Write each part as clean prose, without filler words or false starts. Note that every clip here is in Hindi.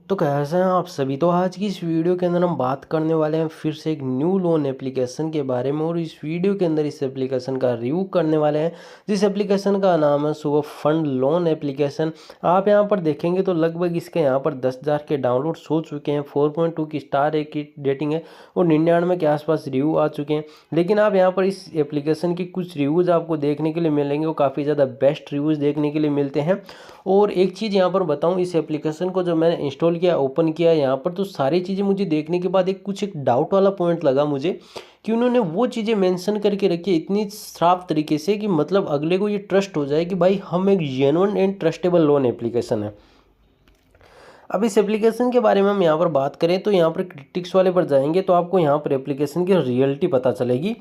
तो कैसे हैं आप सभी। तो आज की इस वीडियो के अंदर हम बात करने वाले हैं फिर से एक न्यू लोन एप्लीकेशन के बारे में, और इस वीडियो के अंदर इस एप्लीकेशन का रिव्यू करने वाले हैं, जिस एप्लीकेशन का नाम है सुबह फंड लोन एप्लीकेशन। आप यहां पर देखेंगे तो लगभग इसके यहां पर 10,000 के डाउनलोड्स हो चुके हैं, 4.2 की स्टार एक की रेटिंग है और 99 के आसपास रिव्यू आ चुके हैं। लेकिन आप यहाँ पर इस एप्लीकेशन की कुछ रिव्यूज़ आपको देखने के लिए मिलेंगे, वो काफ़ी ज़्यादा बेस्ट रिव्यूज़ देखने के लिए मिलते हैं। और एक चीज़ यहाँ पर बताऊँ, इस एप्लीकेशन को जब मैंने इंस्टॉल किया, ओपन किया यहाँ पर, तो सारी चीज़ें मुझे देखने के बाद एक डाउट वाला पॉइंट लगा मुझे, कि उन्होंने वो चीज़ें मेंशन करके रखी है इतनी साफ तरीके से कि मतलब अगले को ये ट्रस्ट हो जाए कि भाई हम एक genuine and trustable loan application है। अब इस एप्लीकेशन के बारे में हम यहाँ पर बात करें तो यहाँ पर क्रिटिक्स वाले पर जाएंगे तो आपको यहाँ पर एप्लीकेशन की रियलिटी पता चलेगी,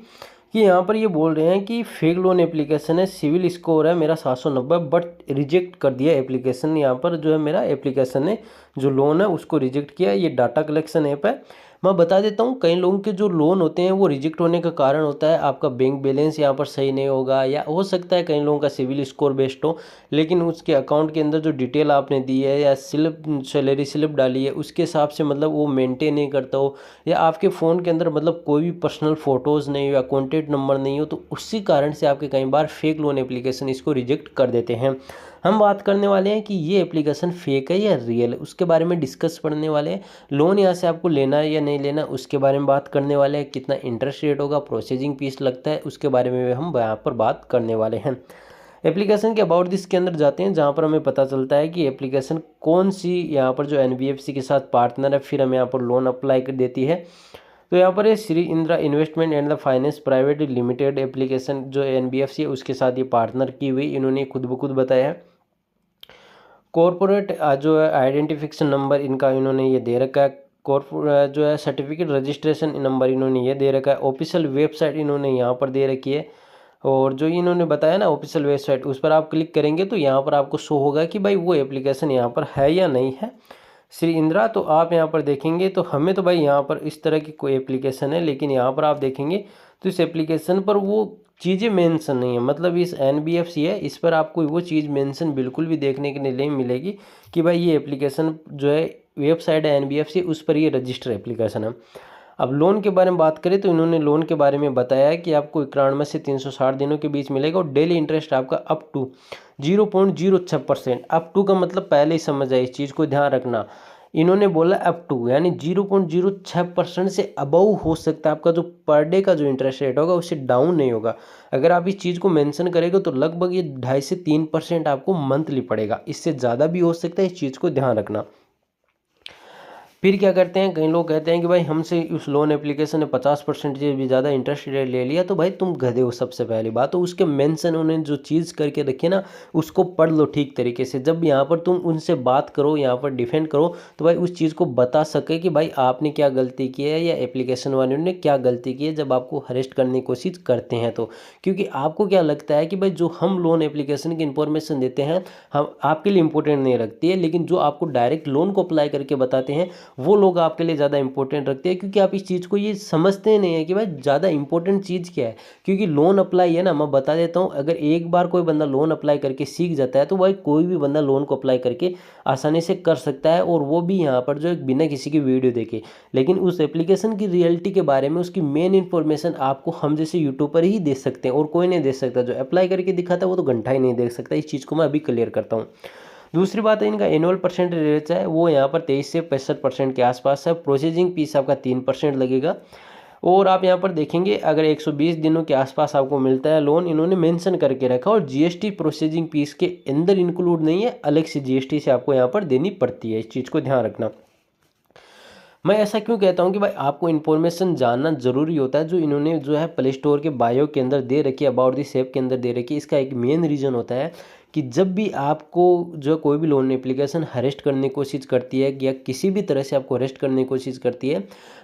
कि यहाँ पर ये बोल रहे हैं कि फेक लोन एप्लीकेशन है, सिविल स्कोर है मेरा 790, बट रिजेक्ट कर दिया एप्लीकेशन। यहाँ पर जो है मेरा एप्लीकेशन ने जो लोन है उसको रिजेक्ट किया। ये डाटा कलेक्शन ऐप है। मैं बता देता हूँ, कई लोगों के जो लोन होते हैं वो रिजेक्ट होने का कारण होता है आपका बैंक बैलेंस यहाँ पर सही नहीं होगा, या हो सकता है कई लोगों का सिविल स्कोर बेस्ट हो, लेकिन उसके अकाउंट के अंदर जो डिटेल आपने दी है या स्लिप सैलरी स्लिप डाली है उसके हिसाब से मतलब वो मेंटेन नहीं करता हो, या आपके फ़ोन के अंदर मतलब कोई भी पर्सनल फ़ोटोज़ नहीं हो या कॉन्टैक्ट नंबर नहीं हो, तो उसी कारण से आपके कई बार फेक लोन एप्लीकेशन इसको रिजेक्ट कर देते हैं। हम बात करने वाले हैं कि ये एप्लीकेशन फेक है या रियल है, उसके बारे में डिस्कस करने वाले हैं। लोन यहाँ से आपको लेना है या नहीं लेना उसके बारे में बात करने वाले हैं। कितना इंटरेस्ट रेट होगा, प्रोसेसिंग फीस लगता है, उसके बारे में हम यहाँ पर बात करने वाले हैं। एप्लीकेशन के अबाउट दिस के अंदर जाते हैं, जहाँ पर हमें पता चलता है कि एप्लीकेशन कौन सी यहाँ पर जो एनबीएफसी के साथ पार्टनर है, फिर हमें यहाँ पर लोन अप्लाई कर देती है। तो यहाँ पर ये Shri Indira investment and the finance private limited application जो एनबीएफसी है उसके साथ ये पार्टनर की हुई, इन्होंने खुद ब खुद बताया है। कॉरपोरेट जो है आइडेंटिफिकेशन नंबर इनका इन्होंने ये दे रखा है। कॉरपोरेट जो है सर्टिफिकेट रजिस्ट्रेशन नंबर इन्होंने ये दे रखा है। ऑफिशियल वेबसाइट इन्होंने यहाँ पर दे रखी है, और जो इन्होंने बताया ना ऑफिशियल वेबसाइट, उस पर आप क्लिक करेंगे तो यहाँ पर आपको शो होगा कि भाई वो एप्लीकेशन यहाँ पर है या नहीं है श्री इंदिरा। तो आप यहाँ पर देखेंगे तो हमें तो भाई यहाँ पर इस तरह की कोई एप्लीकेशन है, लेकिन यहाँ पर आप देखेंगे तो इस एप्लीकेशन पर वो चीज़ें मेंशन नहीं है। मतलब इस एनबीएफसी है, इस पर आपको वो चीज़ मेंशन बिल्कुल भी देखने के लिए नहीं मिलेगी कि भाई ये एप्लीकेशन जो है वेबसाइट है एनबीएफसी उस पर ये रजिस्टर एप्लीकेशन है। अब लोन के बारे में बात करें तो इन्होंने लोन के बारे में बताया है कि आपको 91 से 360 दिनों के बीच मिलेगा, और डेली इंटरेस्ट आपका अप टू 0.06%। अप टू का मतलब पहले ही समझ आए, इस चीज़ को ध्यान रखना। इन्होंने बोला अप टू यानी 0.06% से अबव हो सकता है। आपका जो पर डे का जो इंटरेस्ट रेट होगा उससे डाउन नहीं होगा। अगर आप इस चीज़ को मेंशन करेंगे तो लगभग ये 2.5 से 3% आपको मंथली पड़ेगा, इससे ज़्यादा भी हो सकता है, इस चीज़ को ध्यान रखना। फिर क्या करते हैं, कई लोग कहते हैं कि भाई हमसे उस लोन एप्लीकेशन ने 50% से भी ज़्यादा इंटरेस्ट रेट ले लिया, तो भाई तुम गधे हो। सबसे पहली बात तो उसके मेंशन उन्होंने जो चीज़ करके रखी है ना उसको पढ़ लो ठीक तरीके से। जब यहाँ पर तुम उनसे बात करो, यहाँ पर डिफेंड करो, तो भाई उस चीज़ को बता सके कि भाई आपने क्या गलती की है या एप्लीकेशन वाले ने क्या गलती की है जब आपको हरेस्ट करने की कोशिश करते हैं तो। क्योंकि आपको क्या लगता है कि भाई जो हम लोन एप्लीकेशन की इन्फॉर्मेशन देते हैं हम आपके लिए इंपॉर्टेंट नहीं रखती है, लेकिन जो आपको डायरेक्ट लोन को अप्लाई करके बताते हैं वो लोग आपके लिए ज़्यादा इंपॉर्टेंट रखते हैं। क्योंकि आप इस चीज़ को ये समझते नहीं है कि भाई ज़्यादा इंपॉर्टेंट चीज़ क्या है। क्योंकि लोन अप्लाई है ना, मैं बता देता हूँ, अगर एक बार कोई बंदा लोन अप्लाई करके सीख जाता है तो भाई कोई भी बंदा लोन को अप्लाई करके आसानी से कर सकता है, और वो भी यहाँ पर जो है बिना किसी की वीडियो देखे। लेकिन उस एप्लीकेशन की रियलिटी के बारे में उसकी मेन इन्फॉर्मेशन आपको हम जैसे यूट्यूब पर ही दे सकते हैं, और कोई नहीं दे सकता। जो अप्लाई करके दिखाता है वो तो घंटा ही नहीं देख सकता। इस चीज़ को मैं अभी क्लियर करता हूँ। दूसरी बात है, इनका एनुअल परसेंट रेट है वो यहाँ पर 23 से 65% के आसपास है। प्रोसेसिंग फीस आपका 3% लगेगा। और आप यहाँ पर देखेंगे अगर 120 दिनों के आसपास आपको मिलता है लोन, इन्होंने मेंशन करके रखा, और जीएसटी प्रोसेसिंग फीस के अंदर इंक्लूड नहीं है, अलग से जीएसटी से आपको यहाँ पर देनी पड़ती है। इस चीज़ को ध्यान रखना। मैं ऐसा क्यों कहता हूँ कि भाई आपको इन्फॉर्मेशन जानना ज़रूरी होता है। जो इन्होंने जो है प्ले स्टोर के बायो के अंदर दे रखी है, अबाउट दिस ऐप के अंदर दे रखी है, इसका एक मेन रीज़न होता है कि जब भी आपको जो है कोई भी लोन एप्लीकेशन हरेस्ट करने की कोशिश करती है या किसी भी तरह से आपको अरेस्ट करने की कोशिश करती है,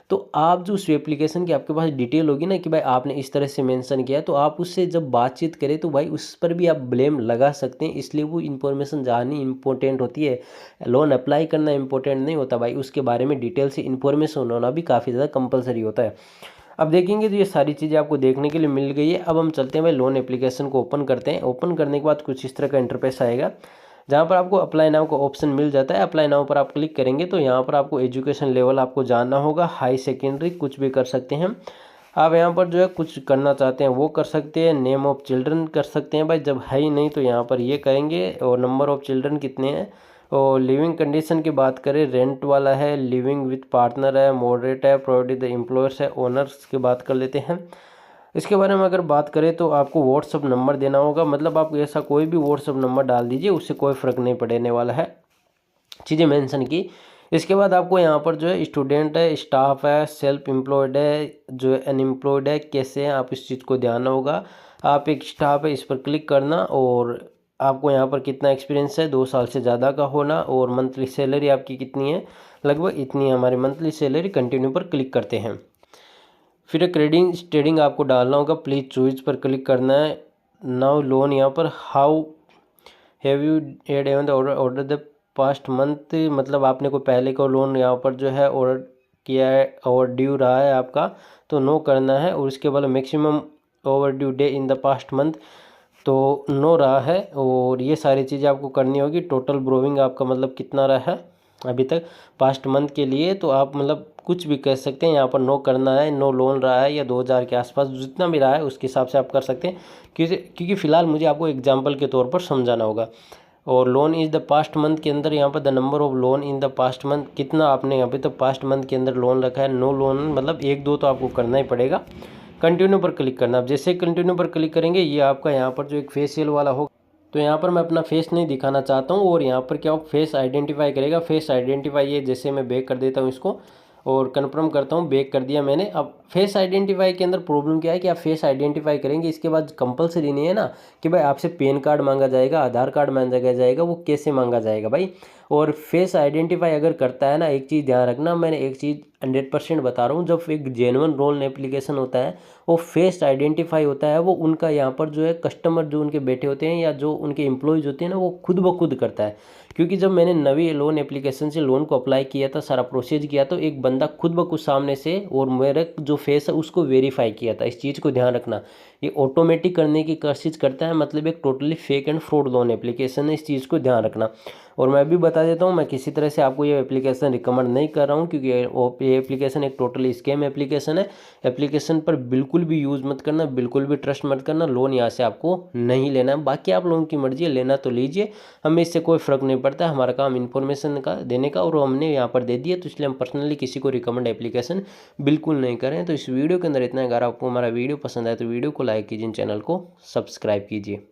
तो आप जो उस एप्लीकेशन की आपके पास डिटेल होगी ना कि भाई आपने इस तरह से मेंशन किया है, तो आप उससे जब बातचीत करें तो भाई उस पर भी आप ब्लेम लगा सकते हैं। इसलिए वो इन्फॉर्मेशन जाननी इंपॉर्टेंट होती है। लोन अप्लाई करना इंपॉर्टेंट नहीं होता भाई, उसके बारे में डिटेल से इन्फॉर्मेशन होना भी काफ़ी ज़्यादा कंपलसरी होता है। अब देखेंगे तो ये सारी चीज़ें आपको देखने के लिए मिल गई है। अब हम चलते हैं भाई लोन एप्लीकेशन को ओपन करते हैं। ओपन करने के बाद कुछ इस तरह का इंटरफेस आएगा। जहाँ पर आपको अप्लाई नाउ का ऑप्शन मिल जाता है, अप्लाई नाउ पर आप क्लिक करेंगे तो यहाँ पर आपको एजुकेशन लेवल आपको जानना होगा, हाई सेकेंडरी कुछ भी कर सकते हैं आप। यहाँ पर जो है कुछ करना चाहते हैं वो कर सकते हैं, नेम ऑफ चिल्ड्रन कर सकते हैं भाई, जब है ही नहीं तो यहाँ पर ये करेंगे। और नंबर ऑफ चिल्ड्रन कितने हैं। और लिविंग कंडीशन की बात करें, रेंट वाला है, लिविंग विथ पार्टनर है, मॉडरेट है, प्रोवाइडेड द एम्प्लॉयर्स है, ओनर्स की बात कर लेते हैं। इसके बारे में अगर बात करें तो आपको व्हाट्सअप नंबर देना होगा, मतलब आप ऐसा कोई भी व्हाट्सअप नंबर डाल दीजिए, उससे कोई फ़र्क नहीं पड़ने वाला है, चीज़ें मेंशन की। इसके बाद आपको यहाँ पर जो है स्टूडेंट है, स्टाफ है, सेल्फ एम्प्लॉयड है, जो है अनएम्प्लॉयड है, कैसे हैं आप, इस चीज़ को ध्यान होगा। आप एक स्टाफ है, इस पर क्लिक करना और आपको यहाँ पर कितना एक्सपीरियंस है, 2 साल से ज़्यादा का होना, और मंथली सैलरी आपकी कितनी है, लगभग इतनी है हमारी मंथली सैलरी, कंटिन्यू पर क्लिक करते हैं। फिर क्रेडिट स्टेडिंग आपको डालना होगा, प्लीज़ चूज पर क्लिक करना है। नाउ लोन, यहाँ पर how have you add even the order the past month, मतलब आपने कोई पहले का लोन यहाँ पर जो है ऑर्डर किया है और ड्यू रहा है आपका, तो नो करना है। और इसके बाद maximum over due day in the past month, तो नो रहा है, और ये सारी चीज़ें आपको करनी होगी। टोटल ब्रोविंग आपका मतलब कितना रहा है अभी तक पास्ट मंथ के लिए, तो आप मतलब कुछ भी कह सकते हैं, यहाँ पर नो करना है, नो लोन रहा है या 2000 के आसपास जितना भी रहा है उसके हिसाब से आप कर सकते हैं, क्योंकि फ़िलहाल मुझे आपको एग्जांपल के तौर पर समझाना होगा। और loan is the past month के अंदर यहाँ पर the number of loan in the past month, कितना आपने यहाँ पे तो पास्ट मंथ के अंदर लोन रखा है, नो लोन मतलब 1-2 तो आपको करना ही पड़ेगा। कंटिन्यू पर क्लिक करना, आप जैसे कंटिन्यू पर क्लिक करेंगे ये आपका यहाँ पर जो एक फेशियल वाला होगा, तो यहाँ पर मैं अपना फेस नहीं दिखाना चाहता हूँ, और यहाँ पर क्या हो फेस आइडेंटिफाई करेगा। फेस आइडेंटिफाई ये जैसे मैं बैक कर देता हूँ इसको और कन्फर्म करता हूँ, बैक कर दिया मैंने। अब फेस आइडेंटिफाई के अंदर प्रॉब्लम क्या है कि आप फेस आइडेंटिफाई करेंगे, इसके बाद कंपलसरी नहीं है ना कि भाई आपसे पैन कार्ड मांगा जाएगा, आधार कार्ड मांगा जाएगा, वो कैसे मांगा जाएगा भाई। और फेस आइडेंटिफाई अगर करता है ना, एक चीज़ ध्यान रखना, मैंने एक चीज़ 100% बता रहा हूँ, जब एक जेन्युइन रोल एप्लीकेशन होता है वो फेस आइडेंटिफाई होता है, वो उनका यहाँ पर जो है कस्टमर जो उनके बैठे होते हैं या जो उनके एम्प्लॉयज़ होते हैं ना, वो खुद ब खुद करता है। क्योंकि जब मैंने नवी लोन एप्लीकेशन से लोन को अप्लाई किया था, सारा प्रोसेस किया, तो एक बंदा खुद ब खुद सामने से और मेरे जो फेस है उसको वेरीफाई किया था। इस चीज़ को ध्यान रखना, ये ऑटोमेटिक करने की कोशिश करता है, मतलब एक totally fake and fraud loan application है, इस चीज़ को ध्यान रखना। और मैं भी बता देता हूँ, मैं किसी तरह से आपको ये एप्लीकेशन रिकमेंड नहीं कर रहा हूँ, क्योंकि ये एप्लीकेशन एक टोटली स्कैम एप्लीकेशन है। एप्लीकेशन पर बिल्कुल भी यूज़ मत करना, बिल्कुल भी ट्रस्ट मत करना, लोन यहाँ से आपको नहीं लेना है। बाकी आप लोगों की मर्जी है, लेना तो लीजिए, हमें इससे कोई फ़र्क नहीं पड़ता, हमारा काम इन्फॉर्मेशन का देने का, और हमने यहाँ पर दे दिया, तो इसलिए हम पर्सनली किसी को रिकमेंड एप्लीकेशन बिल्कुल नहीं करें। तो इस वीडियो के अंदर इतना, अगर आपको हमारा वीडियो पसंद आए तो वीडियो को लाइक कीजिए, चैनल को सब्सक्राइब कीजिए।